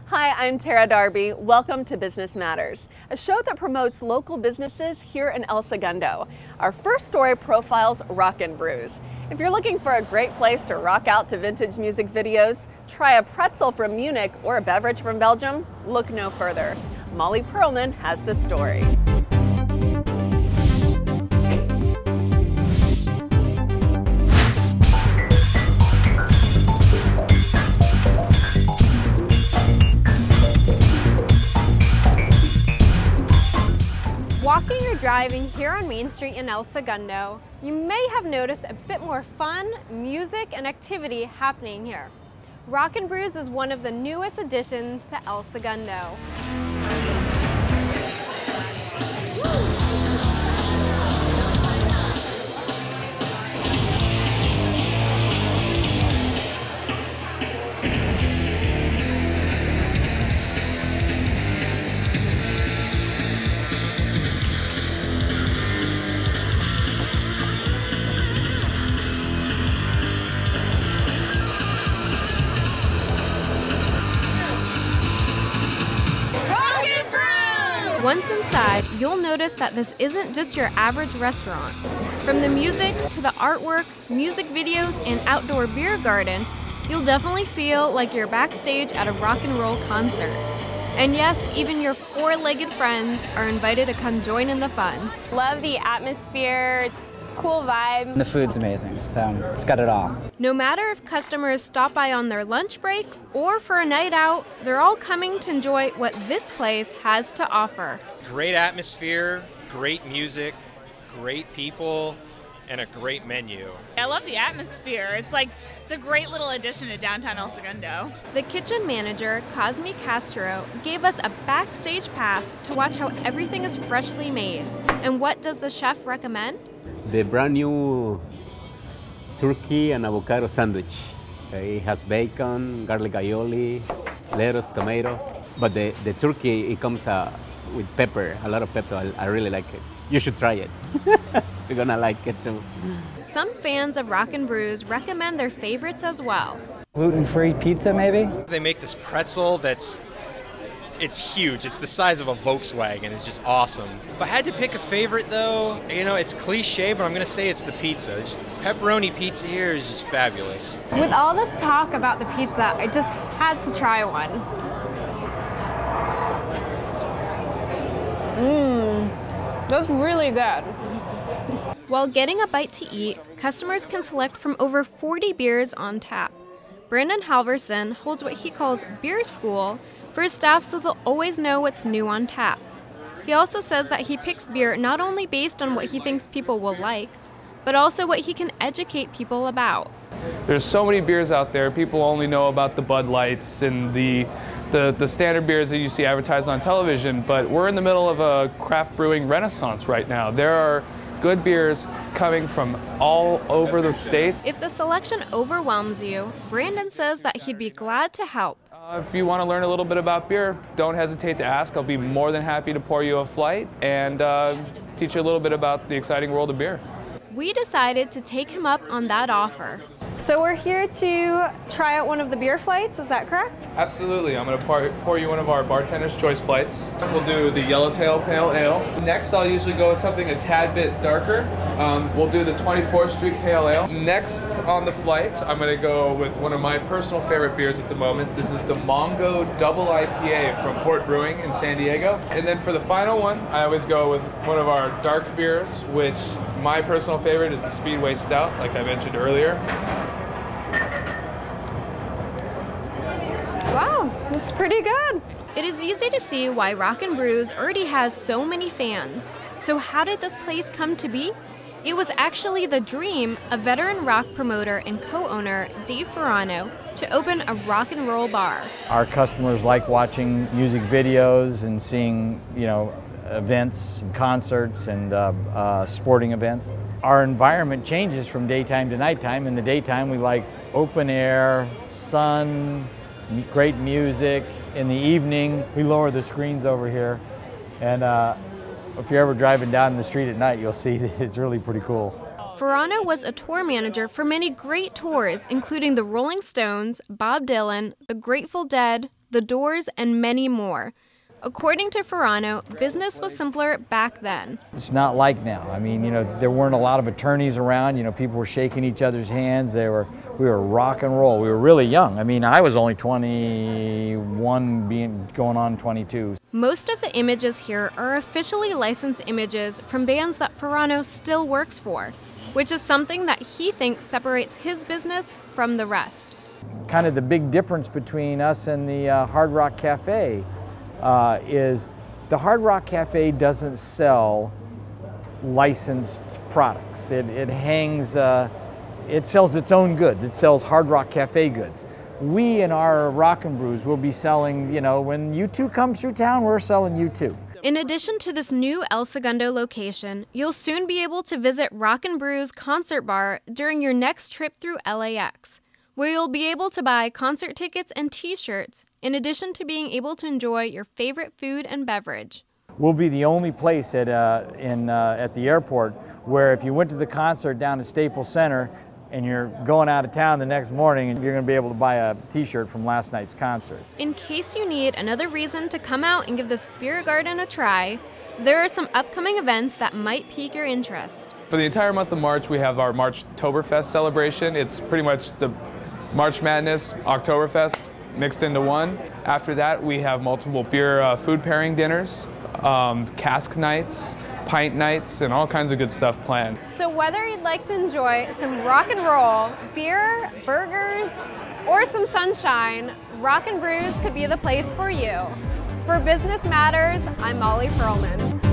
Hi, I'm Tara Darby. Welcome to Business Matters, a show that promotes local businesses here in El Segundo. Our first story profiles Rockin Brews. If you're looking for a great place to rock out to vintage music videos, try a pretzel from Munich, or a beverage from Belgium, look no further. Molly Perlman has the story. Walking or driving here on Main Street in El Segundo, you may have noticed a bit more fun, music, and activity happening here. Rockin Brews is one of the newest additions to El Segundo. Once inside, you'll notice that this isn't just your average restaurant. From the music to the artwork, music videos, and outdoor beer garden, you'll definitely feel like you're backstage at a rock and roll concert. And yes, even your four-legged friends are invited to come join in the fun. Love the atmosphere, it's a cool vibe. The food's amazing, so it's got it all. No matter if customers stop by on their lunch break or for a night out, they're all coming to enjoy what this place has to offer. Great atmosphere, great music, great people, and a great menu. I love the atmosphere. It's a great little addition to downtown El Segundo. The kitchen manager, Cosme Castro, gave us a backstage pass to watch how everything is freshly made. And what does the chef recommend? The brand new turkey and avocado sandwich. It has bacon, garlic aioli, lettuce, tomato. But the turkey, it comes with pepper, a lot of pepper. I really like it. You should try it. You're gonna like it too. Some fans of Rockin Brews recommend their favorites as well. Gluten-free pizza, maybe? They make this pretzel it's huge. It's the size of a Volkswagen. It's just awesome. If I had to pick a favorite though, it's cliche, but I'm gonna say it's the pizza. Just pepperoni pizza here is just fabulous. With all this talk about the pizza, I just had to try one. That's really good. While getting a bite to eat, customers can select from over 40 beers on tap. Brandon Halverson holds what he calls beer school for his staff so they'll always know what's new on tap. He also says that he picks beer not only based on what he thinks people will like, but also what he can educate people about. There's so many beers out there. People only know about the Bud Lights and the standard beers that you see advertised on television, but we're in the middle of a craft brewing renaissance right now. There are good beers coming from all over the states. If the selection overwhelms you, Brandon says that he'd be glad to help. If you want to learn a little bit about beer, don't hesitate to ask. I'll be more than happy to pour you a flight and teach you a little bit about the exciting world of beer. We decided to take him up on that offer. So we're here to try out one of the beer flights, is that correct? Absolutely. I'm going to pour you one of our bartender's choice flights. We'll do the Yellowtail Pale Ale. Next, I'll usually go with something a tad bit darker. We'll do the 24th Street Pale Ale. Next on the flights, I'm going to go with one of my personal favorite beers at the moment. This is the Mongo Double IPA from Port Brewing in San Diego. And then for the final one, I always go with one of our dark beers, which my personal favorite is the Speedway Stout, like I mentioned earlier. Wow, that's pretty good. It is easy to see why Rockin Brews already has so many fans. So how did this place come to be? It was actually the dream of veteran rock promoter and co-owner Dave Ferrano to open a rock and roll bar. Our customers like watching music videos and seeing, events and concerts and sporting events. Our environment changes from daytime to nighttime. In the daytime, we like open air, sun, great music. In the evening, we lower the screens over here. And if you're ever driving down the street at night, you'll see that it's really pretty cool. Ferrano was a tour manager for many great tours, including the Rolling Stones, Bob Dylan, the Grateful Dead, the doors, and many more. According to Ferrano, business was simpler back then. It's not like now. I mean, there weren't a lot of attorneys around. People were shaking each other's hands. We were rock and roll. We were really young. I mean, I was only 21, going on 22. Most of the images here are officially licensed images from bands that Ferrano still works for, which is something that he thinks separates his business from the rest. Kind of the big difference between us and the Hard Rock Cafe is the Hard Rock Cafe doesn't sell licensed products. It sells its own goods. It sells Hard Rock Cafe goods. We in our Rockin' Brews will be selling, when U2 comes through town, we're selling U2. In addition to this new El Segundo location, you'll soon be able to visit Rockin' Brews Concert Bar during your next trip through LAX, where you'll be able to buy concert tickets and t-shirts, in addition to being able to enjoy your favorite food and beverage. We'll be the only place at the airport where if you went to the concert down at Staples Center and you're going out of town the next morning, you're going to be able to buy a t-shirt from last night's concert. In case you need another reason to come out and give this beer garden a try, there are some upcoming events that might pique your interest. For the entire month of March, we have our March-Toberfest celebration. It's pretty much the March Madness, Oktoberfest mixed into one. After that, we have multiple beer food pairing dinners, cask nights, pint nights, and all kinds of good stuff planned. So whether you'd like to enjoy some rock and roll, beer, burgers, or some sunshine, Rockin' Brews could be the place for you. For Business Matters, I'm Molly Perlman.